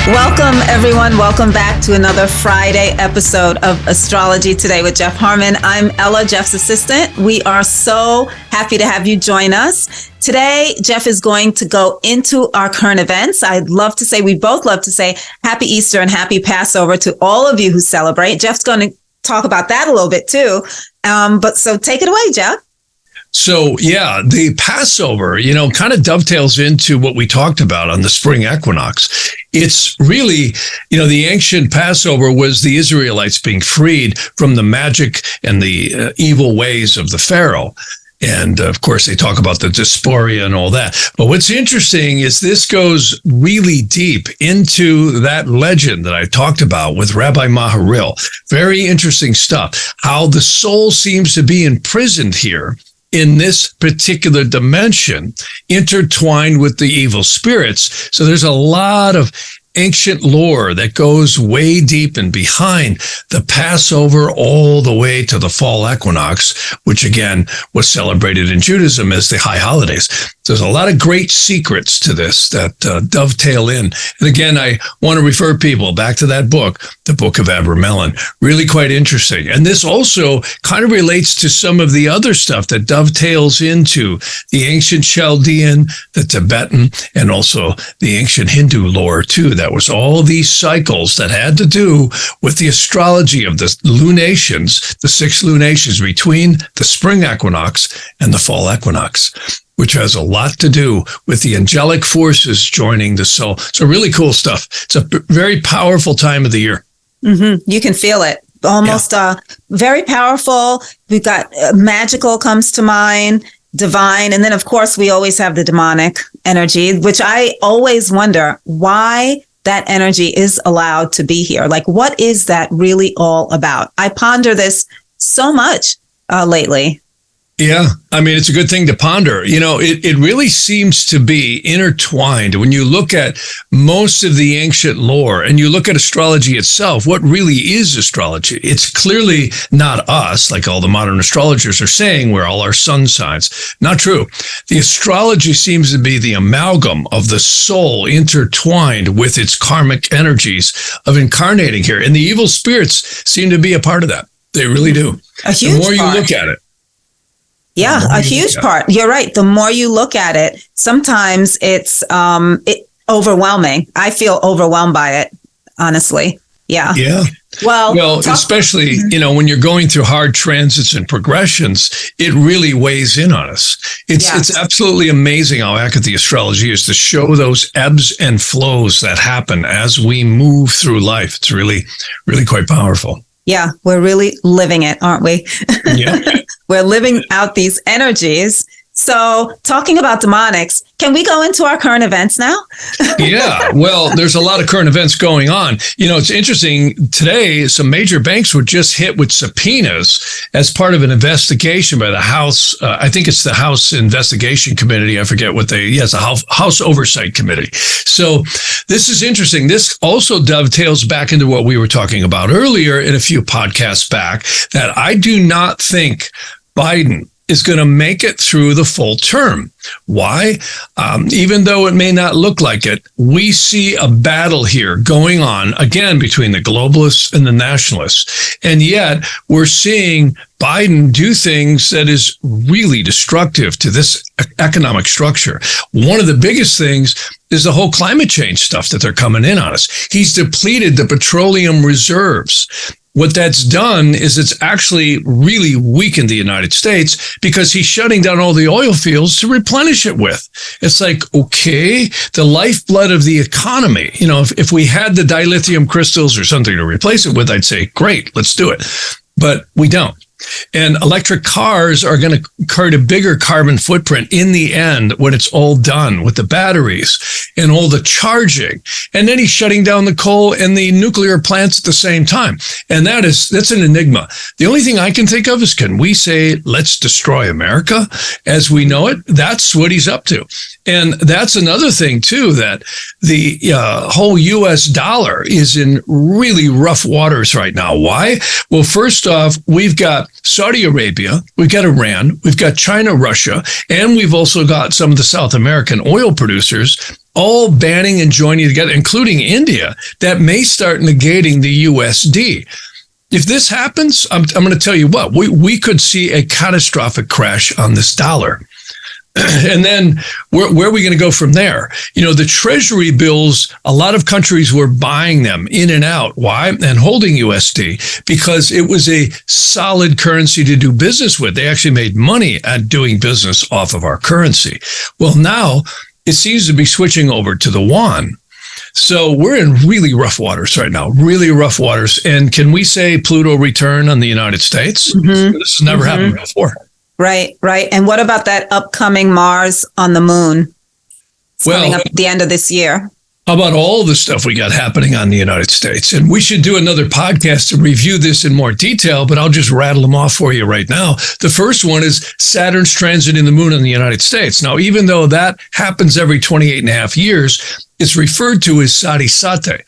Welcome, everyone. Welcome back to another Friday episode of Astrology Today with Jeff Harman. I'm Ella, Jeff's assistant. We are so happy to have you join us. Today, Jeff is going to go into our current events. We both love to say Happy Easter and Happy Passover to all of you who celebrate. Jeff's going to talk about that a little bit too. So take it away, Jeff. So, the Passover, kind of dovetails into what we talked about on the spring equinox. It's really, the ancient Passover was the Israelites being freed from the magic and the evil ways of the Pharaoh. And of course, they talk about the dysphoria and all that. But what's interesting is this goes really deep into that legend that I talked about with Rabbi Maharil. Very interesting stuff. How the soul seems to be imprisoned here in this particular dimension, intertwined with the evil spirits. So there's a lot of ancient lore that goes way deep and behind the Passover all the way to the fall equinox, which again was celebrated in Judaism as the high holidays. There's a lot of great secrets to this that dovetail in. And again, I want to refer people back to that book, the Book of Abramelin. Really quite interesting. And this also kind of relates to some of the other stuff that dovetails into the ancient Chaldean, the Tibetan, and also the ancient Hindu lore too. That was all these cycles that had to do with the astrology of the lunations, the 6 lunations between the spring equinox and the fall equinox, which has a lot to do with the angelic forces joining the soul. So really cool stuff. It's a very powerful time of the year. Mm-hmm. You can feel it. Almost very powerful. We've got magical comes to mind, divine. And then, of course, we always have the demonic energy, which I always wonder why that energy is allowed to be here. Like, what is that really all about? I ponder this so much lately. Yeah, I mean, it's a good thing to ponder. It really seems to be intertwined. When you look at most of the ancient lore and you look at astrology itself, what really is astrology? It's clearly not us, like all the modern astrologers are saying, we're all our sun signs. Not true. The astrology seems to be the amalgam of the soul intertwined with its karmic energies of incarnating here. And the evil spirits seem to be a part of that. They really do. A huge The more part. you look at it. Yeah, a huge part. You're right. The more you look at it, sometimes it's overwhelming. I feel overwhelmed by it, honestly. Yeah. Yeah. Well, especially, when you're going through hard transits and progressions, it really weighs in on us. It's absolutely amazing how accurate the astrology is to show those ebbs and flows that happen as we move through life. It's really, really quite powerful. Yeah, we're really living it, aren't we? Yeah. We're living out these energies. So talking about demonics, can we go into our current events now? Yeah, well, there's a lot of current events going on. It's interesting. Today, some major banks were just hit with subpoenas as part of an investigation by the House. I think it's the House Investigation Committee. I forget what it's a House Oversight Committee. So this is interesting. This also dovetails back into what we were talking about earlier in a few podcasts back, that I do not think Biden is going to make it through the full term. Why? Even though it may not look like it, we see a battle here going on, again, between the globalists and the nationalists. And yet we're seeing Biden do things that is really destructive to this economic structure. One of the biggest things is the whole climate change stuff that they're coming in on us. He's depleted the petroleum reserves. What that's done is it's actually really weakened the United States because he's shutting down all the oil fields to replenish it with. It's like, okay, the lifeblood of the economy. If we had the dilithium crystals or something to replace it with, I'd say, great, let's do it. But we don't. And electric cars are going to create a bigger carbon footprint in the end when it's all done with the batteries and all the charging. And then he's shutting down the coal and the nuclear plants at the same time. And that's an enigma. The only thing I can think of is, can we say, let's destroy America as we know it? That's what he's up to. And that's another thing, too, that the whole U.S. dollar is in really rough waters right now. Why? Well, first off, we've got Saudi Arabia, we've got Iran, we've got China, Russia, and we've also got some of the South American oil producers all banding and joining together, including India, that may start negating the USD. If this happens, I'm going to tell you what, we could see a catastrophic crash on this dollar. And then where are we going to go from there? The treasury bills, a lot of countries were buying them in and out. Why? And holding USD because it was a solid currency to do business with. They actually made money at doing business off of our currency. Well, now it seems to be switching over to the yuan. So we're in really rough waters right now, really rough waters. And can we say Pluto return on the United States? Mm-hmm. This has never happened before. Right. And what about that upcoming Mars on the moon? It's coming up at the end of this year. How about all the stuff we got happening on the United States? And we should do another podcast to review this in more detail, but I'll just rattle them off for you right now. The first one is Saturn's transiting the moon in the United States. Now, even though that happens every 28 and a half years, it's referred to as Sati Sate.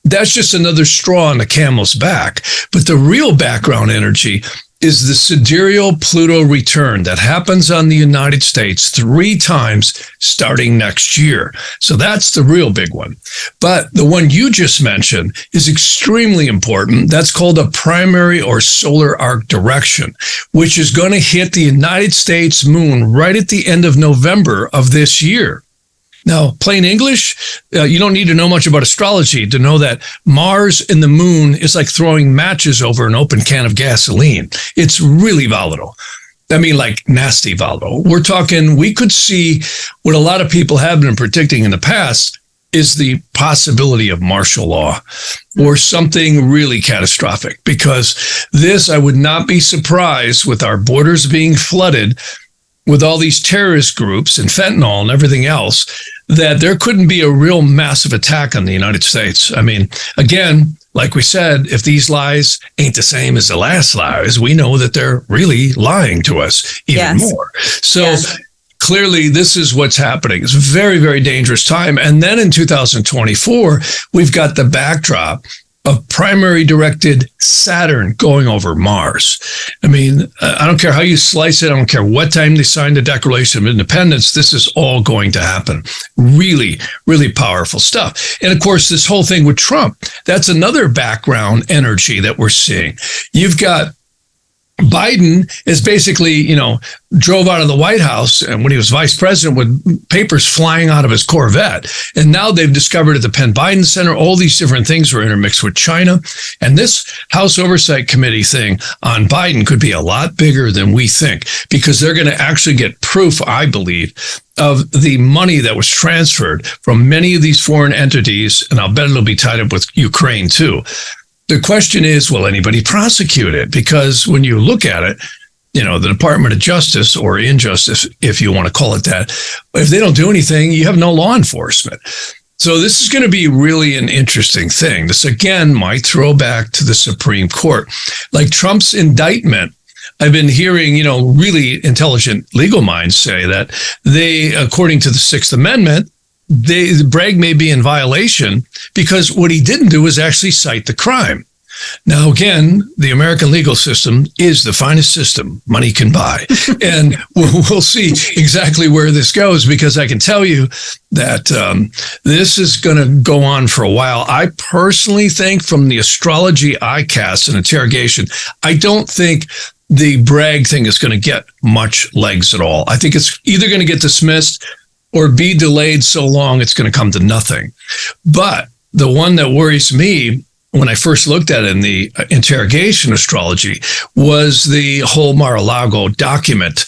That's just another straw on the camel's back. But the real background energy is the sidereal Pluto return that happens on the United States 3 times starting next year. So that's the real big one. But the one you just mentioned is extremely important. That's called a primary or solar arc direction, which is going to hit the United States moon right at the end of November of this year. Now, plain English, you don't need to know much about astrology to know that Mars and the moon is like throwing matches over an open can of gasoline. It's really volatile. I mean, like nasty volatile. We're talking, we could see what a lot of people have been predicting in the past is the possibility of martial law or something really catastrophic, because this, I would not be surprised with our borders being flooded with all these terrorist groups and fentanyl and everything else, that there couldn't be a real massive attack on the United States. I mean, again, like we said, if these lies ain't the same as the last lies, we know that they're really lying to us even more. So clearly, this is what's happening. It's a very, very dangerous time. And then in 2024, we've got the backdrop of primary directed Saturn going over Mars. I mean, I don't care how you slice it. I don't care what time they signed the Declaration of Independence. This is all going to happen. Really, really powerful stuff. And of course, this whole thing with Trump, that's another background energy that we're seeing. You've got Biden is basically, drove out of the White House and when he was vice president with papers flying out of his Corvette. And now they've discovered at the Penn Biden Center, all these different things were intermixed with China. And this House Oversight Committee thing on Biden could be a lot bigger than we think, because they're going to actually get proof, I believe, of the money that was transferred from many of these foreign entities. And I'll bet it'll be tied up with Ukraine too. The question is, will anybody prosecute it? Because when you look at it, the Department of Justice, or Injustice, if you want to call it that, if they don't do anything, you have no law enforcement. So this is going to be really an interesting thing. This, again, might throw back to the Supreme Court. Like Trump's indictment, I've been hearing, really intelligent legal minds say that they, according to the Sixth Amendment, Bragg may be in violation because what he didn't do is actually cite the crime. Now, again, the American legal system is the finest system money can buy. And we'll see exactly where this goes, because I can tell you that this is going to go on for a while. I personally think, from the astrology I cast and interrogation, I don't think the Bragg thing is going to get much legs at all. I think it's either going to get dismissed or be delayed so long it's going to come to nothing. But the one that worries me, when I first looked at it in the interrogation astrology, was the whole Mar-a-Lago document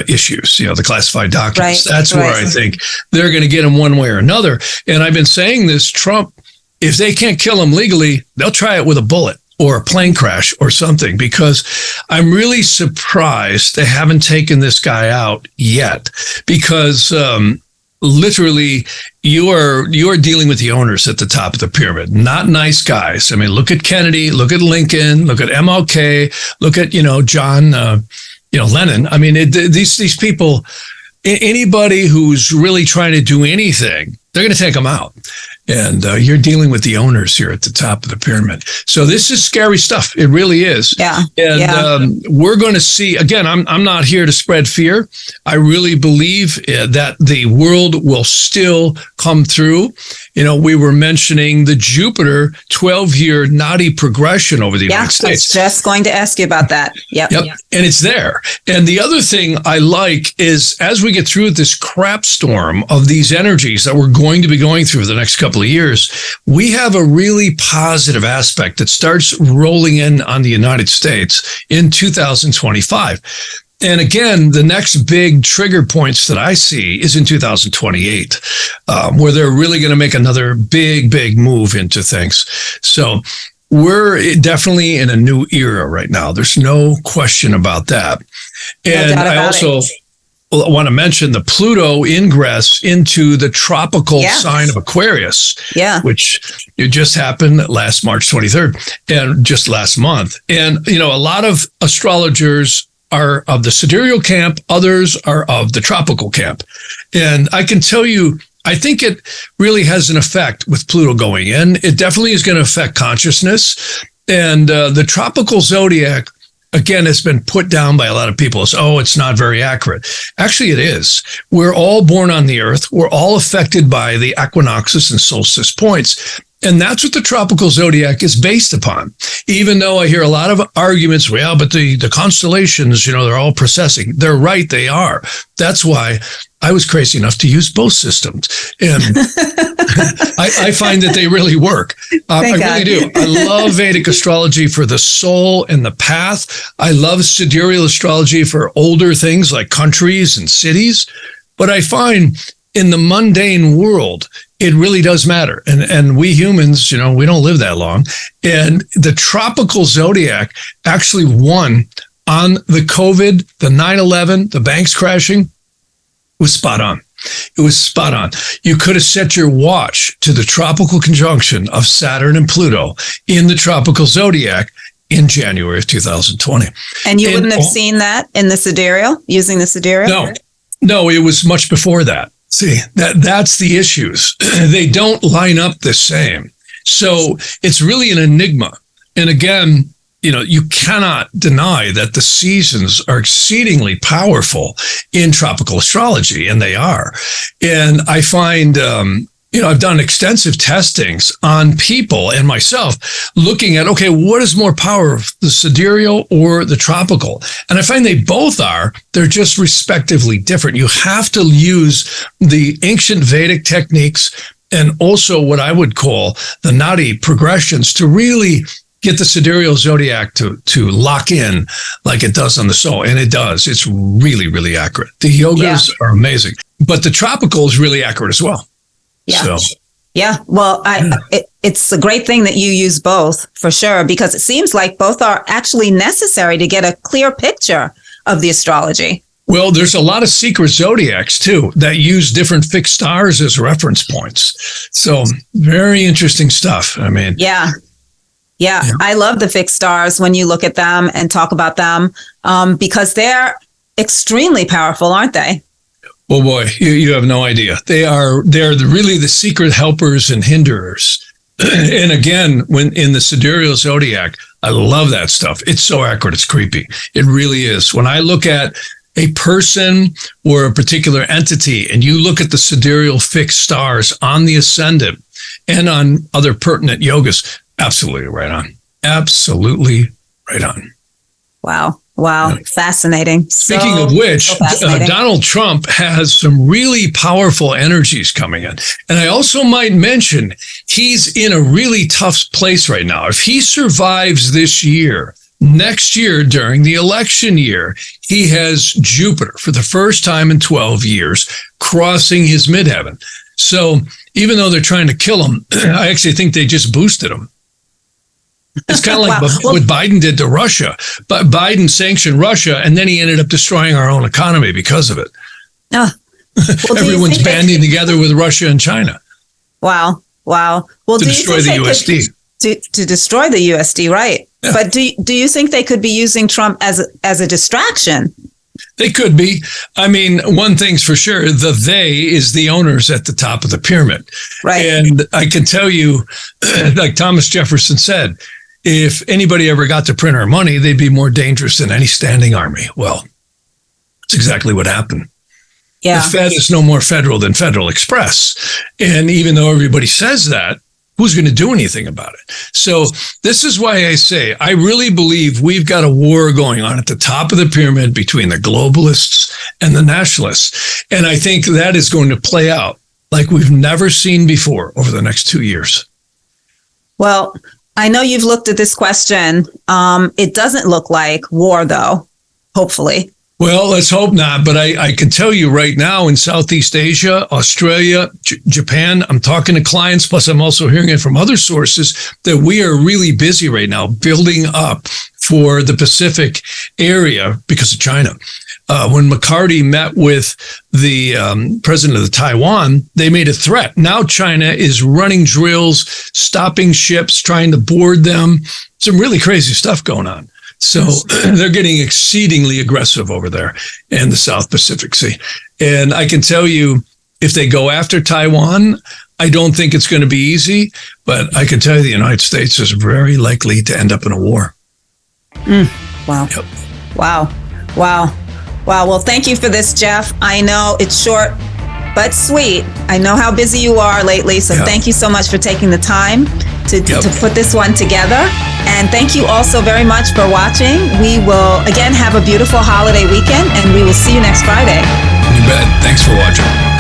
issues, the classified documents. That's where I think they're going to get him one way or another. And I've been saying this, Trump, if they can't kill him legally, they'll try it with a bullet or a plane crash or something, because I'm really surprised they haven't taken this guy out yet, because literally you are dealing with the owners at the top of the pyramid, not nice guys. I mean, look at Kennedy, look at Lincoln, look at MLK, look at, John, Lennon. I mean, these people, anybody who's really trying to do anything they're going to take them out. And you're dealing with the owners here at the top of the pyramid. So this is scary stuff. It really is. Yeah. And we're going to see, again, I'm not here to spread fear. I really believe that the world will still come through. You know, we were mentioning the Jupiter 12-year Nadi progression over the United States. I was just going to ask you about that. Yep. And it's there. And the other thing I like is as we get through this crap storm of these energies that we're going to be going through the next couple of years, we have a really positive aspect that starts rolling in on the United States in 2025. And again, the next big trigger points that I see is in 2028, where they're really going to make another big move into things. So we're definitely in a new era right now. There's no question about that. And I also want to mention the Pluto ingress into the tropical sign of Aquarius, which it just happened last March 23rd and just last month. And, you know, a lot of astrologers are of the sidereal camp, others are of the tropical camp. And I can tell you, I think it really has an effect with Pluto going in. It definitely is going to affect consciousness. And the tropical zodiac, again, has been put down by a lot of people as, oh, it's not very accurate. Actually, it is. We're all born on the earth. We're all affected by the equinoxes and solstice points. And that's what the tropical zodiac is based upon. Even though I hear a lot of arguments, well, but the constellations, you know, they're all processing. They're right, they are. That's why I was crazy enough to use both systems. And I find that they really work. I really do. I love Vedic astrology for the soul and the path. I love sidereal astrology for older things like countries and cities. But I find in the mundane world, it really does matter. And we humans, you know, we don't live that long. And the tropical zodiac actually won on the COVID, the 9/11, the banks crashing. Was spot on. It was spot on. You could have set your watch to the tropical conjunction of Saturn and Pluto in the tropical zodiac in January of 2020. And you wouldn't have seen that in the sidereal, using the sidereal? No, it was much before that. See, that's the issues. They don't line up the same. So it's really an enigma. And again, you know, you cannot deny that the seasons are exceedingly powerful in tropical astrology, and they are. And I find, you know, I've done extensive testings on people and myself looking at, okay, what is more power, the sidereal or the tropical? And I find they both are. They're just respectively different. You have to use the ancient Vedic techniques and also what I would call the Nadi progressions to really get the sidereal zodiac to lock in like it does on the soul. And it does. It's really, really accurate. The yogas are amazing, but the tropical is really accurate as well. Yeah. So. Yeah. Well, it's a great thing that you use both for sure, because it seems like both are actually necessary to get a clear picture of the astrology. Well, there's a lot of secret zodiacs too that use different fixed stars as reference points. So very interesting stuff. I mean, Yeah. I love the fixed stars when you look at them and talk about them, because they're extremely powerful, aren't they? Oh boy, you have no idea. They're really the secret helpers and hinderers. And again, when in the sidereal zodiac, I love that stuff. It's so accurate. It's creepy. It really is. When I look at a person or a particular entity and you look at the sidereal fixed stars on the ascendant and on other pertinent yogas, absolutely right on. Absolutely right on. Wow. Fascinating. Speaking of which, Donald Trump has some really powerful energies coming in. And I also might mention he's in a really tough place right now. If he survives this year, next year during the election year, he has Jupiter for the first time in 12 years crossing his midheaven. So even though they're trying to kill him, I actually think they just boosted him. It's kind of like what Biden did to Russia. But Biden sanctioned Russia, and then he ended up destroying our own economy because of it. Everyone's banding together with Russia and China. Wow. Well, to destroy the USD. To destroy the USD, right? Yeah. But do you think they could be using Trump as a distraction? They could be. I mean, one thing's for sure, they is the owners at the top of the pyramid. Right. And I can tell you, like Thomas Jefferson said, if anybody ever got to print our money, they'd be more dangerous than any standing army. Well, that's exactly what happened. Yeah. The Fed is no more federal than Federal Express. And even though everybody says that, who's going to do anything about it? So this is why I say, I really believe we've got a war going on at the top of the pyramid between the globalists and the nationalists. And I think that is going to play out like we've never seen before over the next 2 years. Well, I know you've looked at this question. It doesn't look like war, though, hopefully. Well, let's hope not. But I can tell you right now in Southeast Asia, Australia, Japan, I'm talking to clients, plus I'm also hearing it from other sources that we are really busy right now building up for the Pacific area because of China. When McCarty met with the president of Taiwan, they made a threat. Now China is running drills, stopping ships, trying to board them. Some really crazy stuff going on. So they're getting exceedingly aggressive over there in the South Pacific Sea. And I can tell you, if they go after Taiwan, I don't think it's going to be easy, but I can tell you the United States is very likely to end up in a war. Wow. Yep. Wow. Well, thank you for this, Jeff. I know it's short but sweet. I know how busy you are lately, so thank you so much for taking the time to put this one together. And thank you also very much for watching. We will, again, have a beautiful holiday weekend, and we will see you next Friday. You bet. Thanks for watching.